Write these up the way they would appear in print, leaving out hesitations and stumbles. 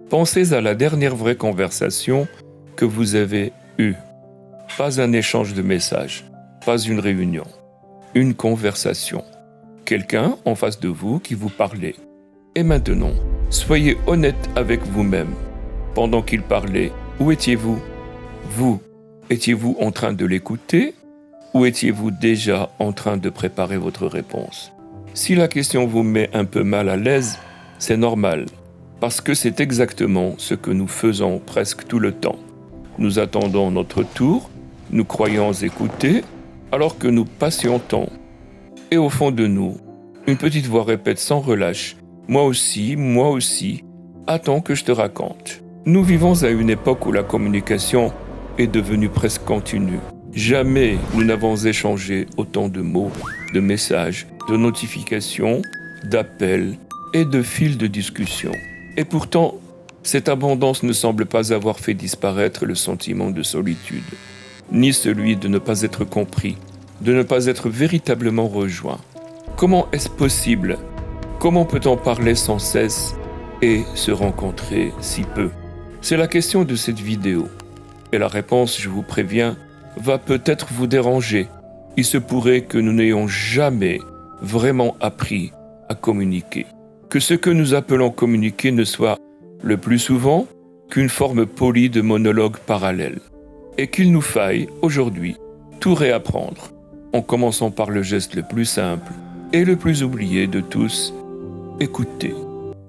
Pensez à la dernière vraie conversation que vous avez eue. Pas un échange de messages, pas une réunion, une conversation. Quelqu'un en face de vous qui vous parlait. Et maintenant, soyez honnête avec vous-même. Pendant qu'il parlait, où étiez-vous ? Vous, étiez-vous en train de l'écouter ou étiez-vous déjà en train de préparer votre réponse ? Si la question vous met un peu mal à l'aise, c'est normal, parce que c'est exactement ce que nous faisons presque tout le temps. Nous attendons notre tour, nous croyons écouter, alors que nous patientons. Et au fond de nous, une petite voix répète sans relâche « Moi aussi, attends que je te raconte ». Nous vivons à une époque où la communication est devenue presque continue. Jamais nous n'avons échangé autant de mots, de messages, de notifications, d'appels et de fils de discussion. Et pourtant, cette abondance ne semble pas avoir fait disparaître le sentiment de solitude, ni celui de ne pas être compris, de ne pas être véritablement rejoint. Comment est-ce possible ? Comment peut-on parler sans cesse et se rencontrer si peu ? C'est la question de cette vidéo. Et la réponse, je vous préviens, va peut-être vous déranger. Il se pourrait que nous n'ayons jamais vraiment appris à communiquer. Que ce que nous appelons communiquer ne soit le plus souvent qu'une forme polie de monologue parallèle. Et qu'il nous faille, aujourd'hui, tout réapprendre, en commençant par le geste le plus simple et le plus oublié de tous, écouter.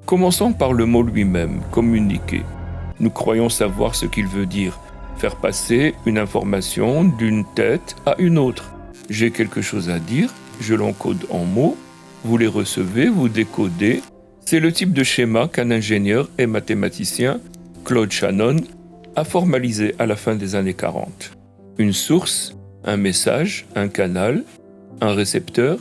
Commençons par le mot lui-même, communiquer. Nous croyons savoir ce qu'il veut dire, faire passer une information d'une tête à une autre. J'ai quelque chose à dire, je l'encode en mots, vous les recevez, vous décodez. C'est le type de schéma qu'un ingénieur et mathématicien, Claude Shannon, a formalisé à la fin des années 40. Une source, un message, un canal, un récepteur,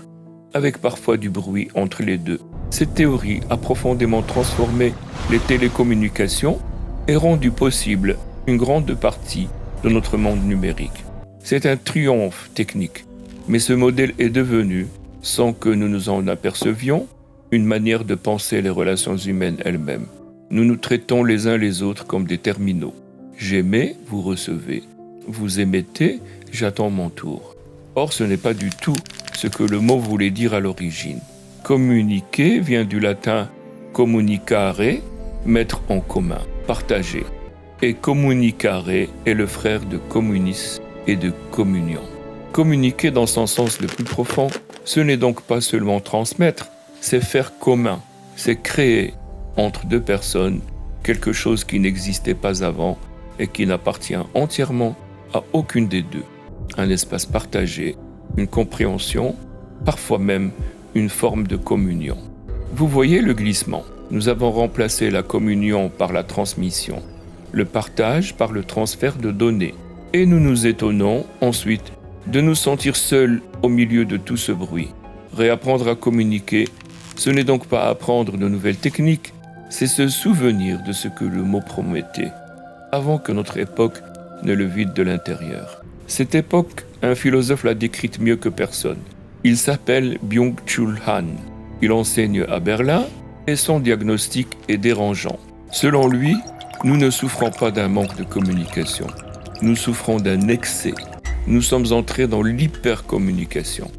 avec parfois du bruit entre les deux. Cette théorie a profondément transformé les télécommunications et rendu possible une grande partie de notre monde numérique. C'est un triomphe technique, mais ce modèle est devenu, sans que nous nous en apercevions, une manière de penser les relations humaines elles-mêmes. Nous nous traitons les uns les autres comme des terminaux. J'émets, vous recevez. Vous émettez, j'attends mon tour. Or, ce n'est pas du tout ce que le mot voulait dire à l'origine. Communiquer vient du latin communicare, mettre en commun, partager. Et communicare est le frère de communis et de communion. Communiquer dans son sens le plus profond, ce n'est donc pas seulement transmettre, c'est faire commun, c'est créer entre deux personnes quelque chose qui n'existait pas avant et qui n'appartient entièrement à aucune des deux. Un espace partagé, une compréhension, parfois même une forme de communion. Vous voyez le glissement. Nous avons remplacé la communion par la transmission, le partage par le transfert de données. Et nous nous étonnons ensuite de nous sentir seuls au milieu de tout ce bruit. Réapprendre à communiquer, ce n'est donc pas apprendre de nouvelles techniques, c'est se souvenir de ce que le mot promettait, avant que notre époque ne le vide de l'intérieur. Cette époque, un philosophe l'a décrite mieux que personne. Il s'appelle Byung-Chul Han. Il enseigne à Berlin et son diagnostic est dérangeant. Selon lui, nous ne souffrons pas d'un manque de communication. Nous souffrons d'un excès. Nous sommes entrés dans l'hypercommunication.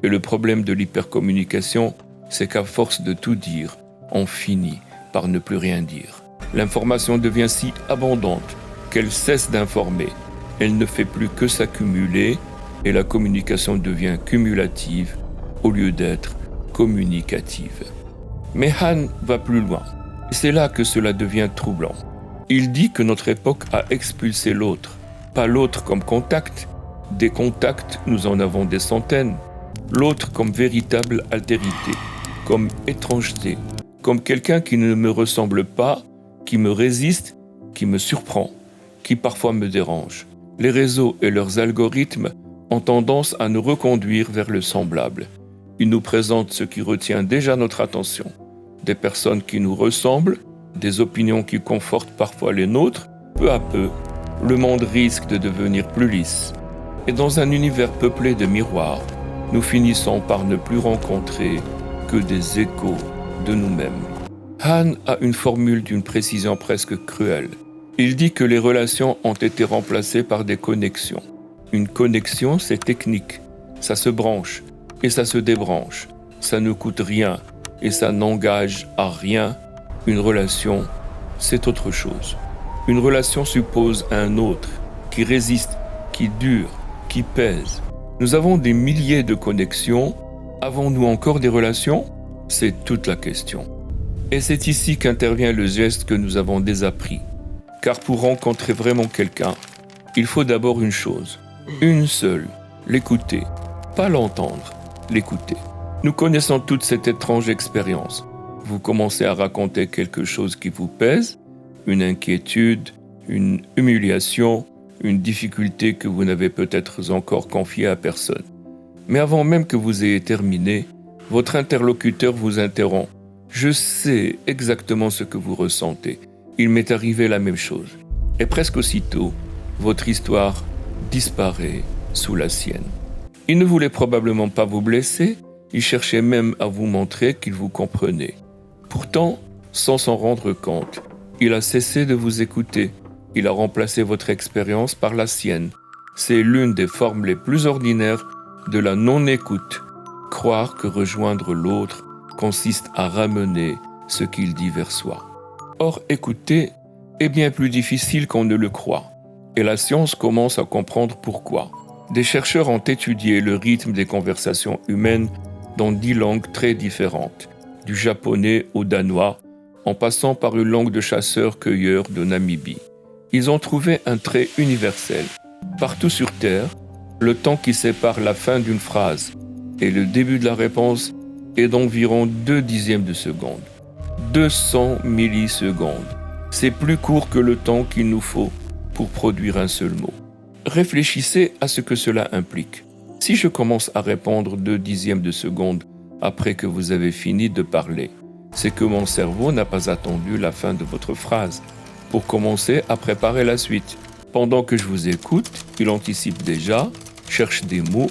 Et le problème de l'hypercommunication, c'est qu'à force de tout dire, on finit par ne plus rien dire. L'information devient si abondante qu'elle cesse d'informer. Elle ne fait plus que s'accumuler et la communication devient cumulative au lieu d'être communicative. Mais Han va plus loin. C'est là que cela devient troublant. Il dit que notre époque a expulsé l'autre. Pas l'autre comme contact. Des contacts, nous en avons des centaines. L'autre comme véritable altérité, comme étrangeté, comme quelqu'un qui ne me ressemble pas, qui me résiste, qui me surprend, qui parfois me dérange. Les réseaux et leurs algorithmes ont tendance à nous reconduire vers le semblable. Ils nous présentent ce qui retient déjà notre attention. Des personnes qui nous ressemblent, des opinions qui confortent parfois les nôtres. Peu à peu, le monde risque de devenir plus lisse. Et dans un univers peuplé de miroirs, nous finissons par ne plus rencontrer que des échos de nous-mêmes. Hahn a une formule d'une précision presque cruelle. Il dit que les relations ont été remplacées par des connexions. Une connexion, c'est technique. Ça se branche et ça se débranche. Ça ne coûte rien et ça n'engage à rien. Une relation, c'est autre chose. Une relation suppose un autre qui résiste, qui dure, qui pèse. Nous avons des milliers de connexions. Avons-nous encore des relations? C'est toute la question. Et c'est ici qu'intervient le geste que nous avons désappris. Car pour rencontrer vraiment quelqu'un, il faut d'abord une chose, une seule, l'écouter. Pas l'entendre, l'écouter. Nous connaissons toute cette étrange expérience. Vous commencez à raconter quelque chose qui vous pèse, une inquiétude, une humiliation, une difficulté que vous n'avez peut-être encore confiée à personne. Mais avant même que vous ayez terminé, votre interlocuteur vous interrompt. Je sais exactement ce que vous ressentez. Il m'est arrivé la même chose. Et presque aussitôt, votre histoire disparaît sous la sienne. Il ne voulait probablement pas vous blesser, il cherchait même à vous montrer qu'il vous comprenait. Pourtant, sans s'en rendre compte, il a cessé de vous écouter. Il a remplacé votre expérience par la sienne. C'est l'une des formes les plus ordinaires de la non-écoute. Croire que rejoindre l'autre consiste à ramener ce qu'il dit vers soi. Or, écouter est bien plus difficile qu'on ne le croit. Et la science commence à comprendre pourquoi. Des chercheurs ont étudié le rythme des conversations humaines dans 10 langues très différentes, du japonais au danois, en passant par une langue de chasseurs-cueilleurs de Namibie. Ils ont trouvé un trait universel. Partout sur Terre, le temps qui sépare la fin d'une phrase et le début de la réponse est d'environ 0,2 de seconde. 200 millisecondes. C'est plus court que le temps qu'il nous faut pour produire un seul mot. Réfléchissez à ce que cela implique. Si je commence à répondre 0,2 de seconde après que vous avez fini de parler, c'est que mon cerveau n'a pas attendu la fin de votre phrase pour commencer à préparer la suite. Pendant que je vous écoute, il anticipe déjà, cherche des mots,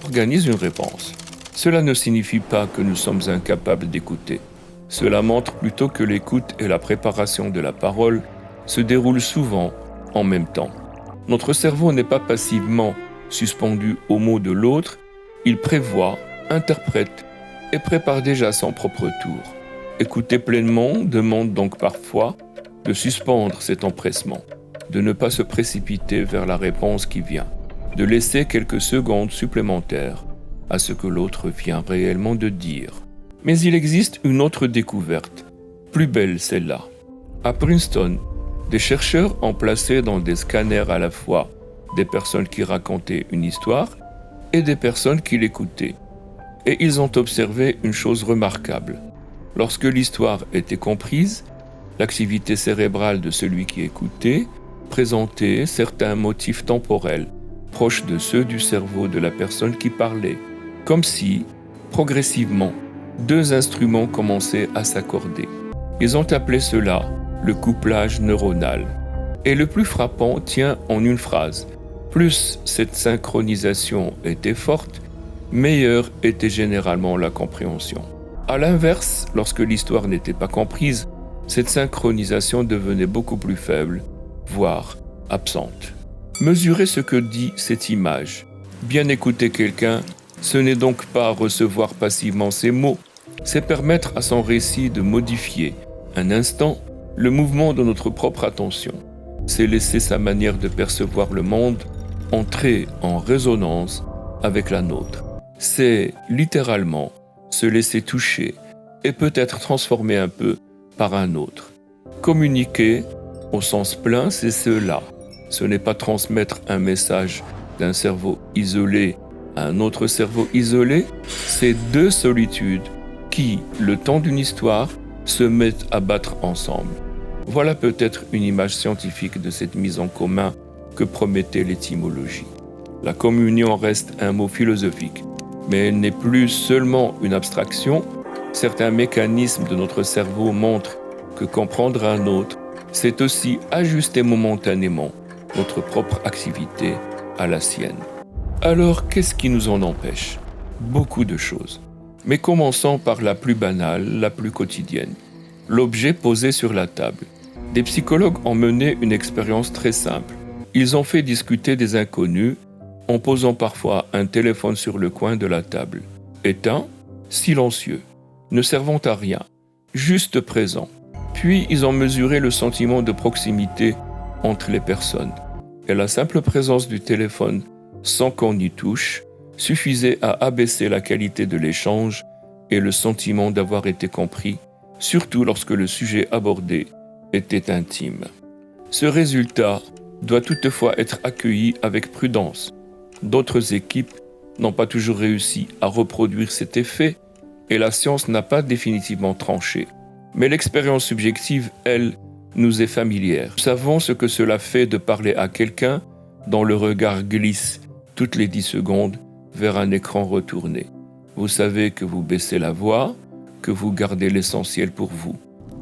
organise une réponse. Cela ne signifie pas que nous sommes incapables d'écouter. Cela montre plutôt que l'écoute et la préparation de la parole se déroulent souvent en même temps. Notre cerveau n'est pas passivement suspendu aux mots de l'autre, il prévoit, interprète et prépare déjà son propre tour. Écouter pleinement demande donc parfois de suspendre cet empressement, de ne pas se précipiter vers la réponse qui vient, de laisser quelques secondes supplémentaires à ce que l'autre vient réellement de dire. Mais il existe une autre découverte, plus belle celle-là. À Princeton, des chercheurs ont placé dans des scanners à la fois des personnes qui racontaient une histoire et des personnes qui l'écoutaient. Et ils ont observé une chose remarquable. Lorsque l'histoire était comprise, l'activité cérébrale de celui qui écoutait présentait certains motifs temporels proches de ceux du cerveau de la personne qui parlait, comme si, progressivement, 2 instruments commençaient à s'accorder. Ils ont appelé cela le couplage neuronal. Et le plus frappant tient en une phrase. Plus cette synchronisation était forte, meilleure était généralement la compréhension. À l'inverse, lorsque l'histoire n'était pas comprise, cette synchronisation devenait beaucoup plus faible, voire absente. Mesurez ce que dit cette image. Bien écouter quelqu'un, ce n'est donc pas recevoir passivement ses mots, c'est permettre à son récit de modifier, un instant, le mouvement de notre propre attention. C'est laisser sa manière de percevoir le monde entrer en résonance avec la nôtre. C'est littéralement se laisser toucher et peut-être transformer un peu par un autre. Communiquer, au sens plein, c'est cela. Ce n'est pas transmettre un message d'un cerveau isolé à un autre cerveau isolé, c'est 2 solitudes qui, le temps d'une histoire, se mettent à battre ensemble. Voilà peut-être une image scientifique de cette mise en commun que promettait l'étymologie. La communion reste un mot philosophique, mais elle n'est plus seulement une abstraction. Certains mécanismes de notre cerveau montrent que comprendre un autre, c'est aussi ajuster momentanément notre propre activité à la sienne. Alors, qu'est-ce qui nous en empêche? Beaucoup de choses. Mais commençons par la plus banale, la plus quotidienne. l'objet posé sur la table. Des psychologues ont mené une expérience très simple. Ils ont fait discuter des inconnus en posant parfois un téléphone sur le coin de la table, éteint, silencieux, ne servant à rien, juste présent. Puis ils ont mesuré le sentiment de proximité entre les personnes. Et la simple présence du téléphone, sans qu'on y touche, suffisait à abaisser la qualité de l'échange et le sentiment d'avoir été compris, surtout lorsque le sujet abordé était intime. Ce résultat doit toutefois être accueilli avec prudence. D'autres équipes n'ont pas toujours réussi à reproduire cet effet et la science n'a pas définitivement tranché. Mais l'expérience subjective, elle, nous est familière. Nous savons ce que cela fait de parler à quelqu'un dont le regard glisse toutes les 10 secondes vers un écran retourné. Vous savez que vous baissez la voix, que vous gardez l'essentiel pour vous,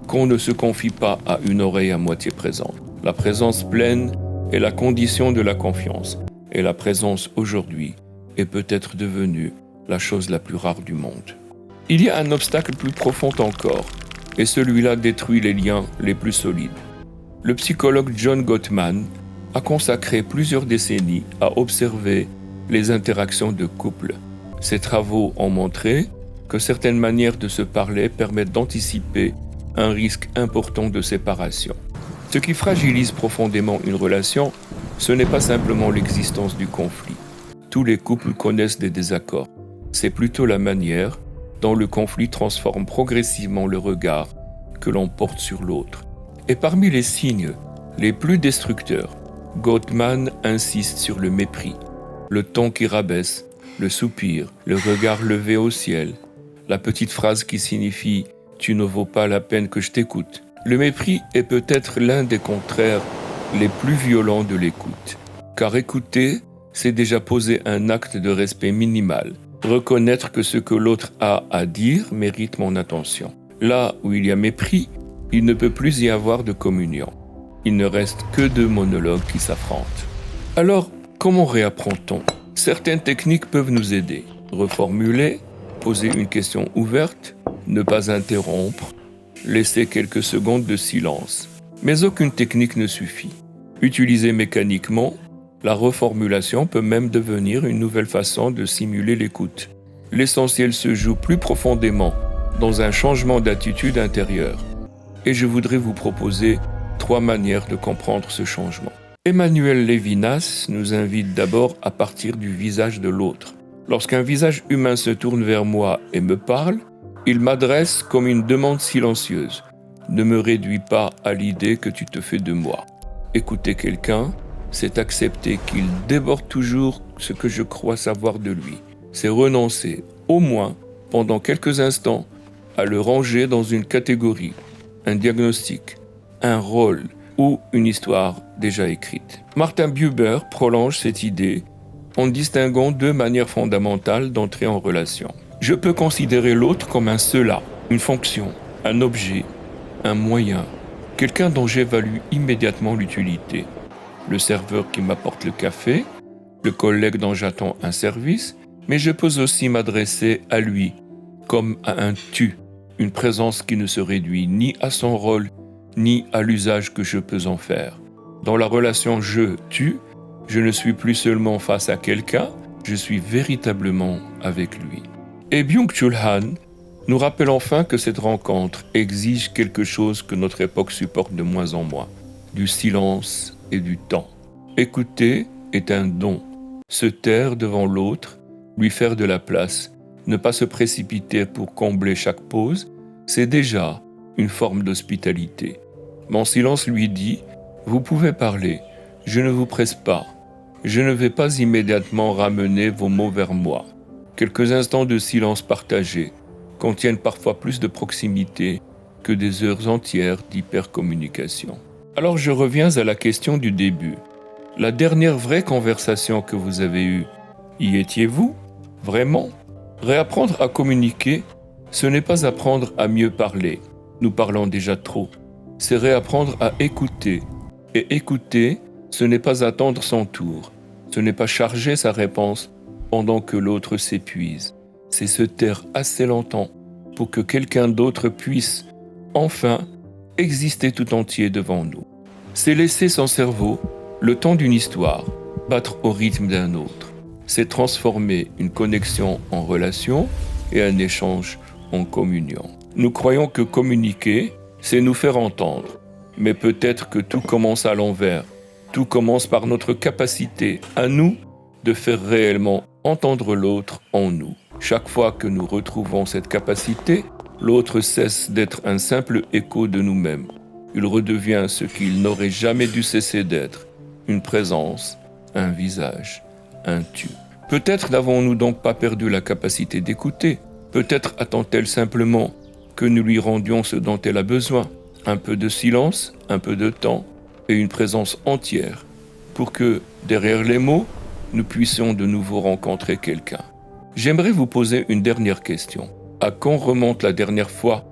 qu'on ne se confie pas à une oreille à moitié présente. La présence pleine est la condition de la confiance, et la présence aujourd'hui est peut-être devenue la chose la plus rare du monde. Il y a un obstacle plus profond encore, et celui-là détruit les liens les plus solides. Le psychologue John Gottman a consacré plusieurs décennies à observer les interactions de couples. Ses travaux ont montré que certaines manières de se parler permettent d'anticiper un risque important de séparation. Ce qui fragilise profondément une relation, ce n'est pas simplement l'existence du conflit. Tous les couples connaissent des désaccords. C'est plutôt la manière dont le conflit transforme progressivement le regard que l'on porte sur l'autre. Et parmi les signes les plus destructeurs, Gottman insiste sur le mépris, le ton qui rabaisse, le soupir, le regard levé au ciel, la petite phrase qui signifie « tu ne vaux pas la peine que je t'écoute ». Le mépris est peut-être l'un des contraires les plus violents de l'écoute. Car écouter, c'est déjà poser un acte de respect minimal. Reconnaître que ce que l'autre a à dire mérite mon attention. Là où il y a mépris, il ne peut plus y avoir de communion. Il ne reste que 2 monologues qui s'affrontent. Alors, comment réapprend-on ? Certaines techniques peuvent nous aider. Reformuler, poser une question ouverte, ne pas interrompre, laisser quelques secondes de silence. Mais aucune technique ne suffit. Utilisée mécaniquement, la reformulation peut même devenir une nouvelle façon de simuler l'écoute. L'essentiel se joue plus profondément dans un changement d'attitude intérieure. Et je voudrais vous proposer 3 manières de comprendre ce changement. Emmanuel Levinas nous invite d'abord à partir du visage de l'autre. Lorsqu'un visage humain se tourne vers moi et me parle, il m'adresse comme une demande silencieuse. Ne me réduis pas à l'idée que tu te fais de moi. Écouter quelqu'un, c'est accepter qu'il déborde toujours ce que je crois savoir de lui. C'est renoncer, au moins, pendant quelques instants, à le ranger dans une catégorie, un diagnostic, un rôle ou une histoire déjà écrite. Martin Buber prolonge cette idée en distinguant 2 manières fondamentales d'entrer en relation. Je peux considérer l'autre comme un cela, une fonction, un objet, un moyen, quelqu'un dont j'évalue immédiatement l'utilité. Le serveur qui m'apporte le café, le collègue dont j'attends un service, mais je peux aussi m'adresser à lui comme à un tu, une présence qui ne se réduit ni à son rôle, ni à l'usage que je peux en faire. Dans la relation je-tu, je ne suis plus seulement face à quelqu'un, je suis véritablement avec lui. Et Byung-Chul Han nous rappelle enfin que cette rencontre exige quelque chose que notre époque supporte de moins en moins, du silence et du temps. Écouter est un don. Se taire devant l'autre, lui faire de la place, ne pas se précipiter pour combler chaque pause, c'est déjà une forme d'hospitalité. Mon silence lui dit « Vous pouvez parler, je ne vous presse pas. Je ne vais pas immédiatement ramener vos mots vers moi. » Quelques instants de silence partagé contiennent parfois plus de proximité que des heures entières d'hypercommunication. Alors je reviens à la question du début. La dernière vraie conversation que vous avez eue, y étiez-vous ? Vraiment ? Réapprendre à communiquer, ce n'est pas apprendre à mieux parler. Nous parlons déjà trop. C'est réapprendre à écouter. Et écouter, ce n'est pas attendre son tour. Ce n'est pas charger sa réponse pendant que l'autre s'épuise. C'est se taire assez longtemps pour que quelqu'un d'autre puisse, enfin exister tout entier devant nous. C'est laisser son cerveau le temps d'une histoire battre au rythme d'un autre. C'est transformer une connexion en relation et un échange en communion. Nous croyons que communiquer, c'est nous faire entendre. Mais peut-être que tout commence à l'envers. Tout commence par notre capacité à nous de faire réellement entendre l'autre en nous. Chaque fois que nous retrouvons cette capacité, l'autre cesse d'être un simple écho de nous-mêmes. Il redevient ce qu'il n'aurait jamais dû cesser d'être, une présence, un visage, un tu. Peut-être n'avons-nous donc pas perdu la capacité d'écouter. Peut-être attend-elle simplement que nous lui rendions ce dont elle a besoin. Un peu de silence, un peu de temps et une présence entière pour que, derrière les mots, nous puissions de nouveau rencontrer quelqu'un. J'aimerais vous poser une dernière question. À quand remonte la dernière fois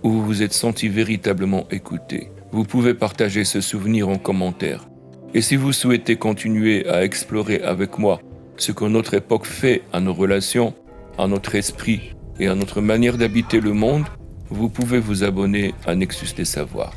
où vous vous êtes senti véritablement écouté? Vous pouvez partager ce souvenir en commentaire. Et si vous souhaitez continuer à explorer avec moi ce que notre époque fait à nos relations, à notre esprit et à notre manière d'habiter le monde, vous pouvez vous abonner à Nexus des Savoirs.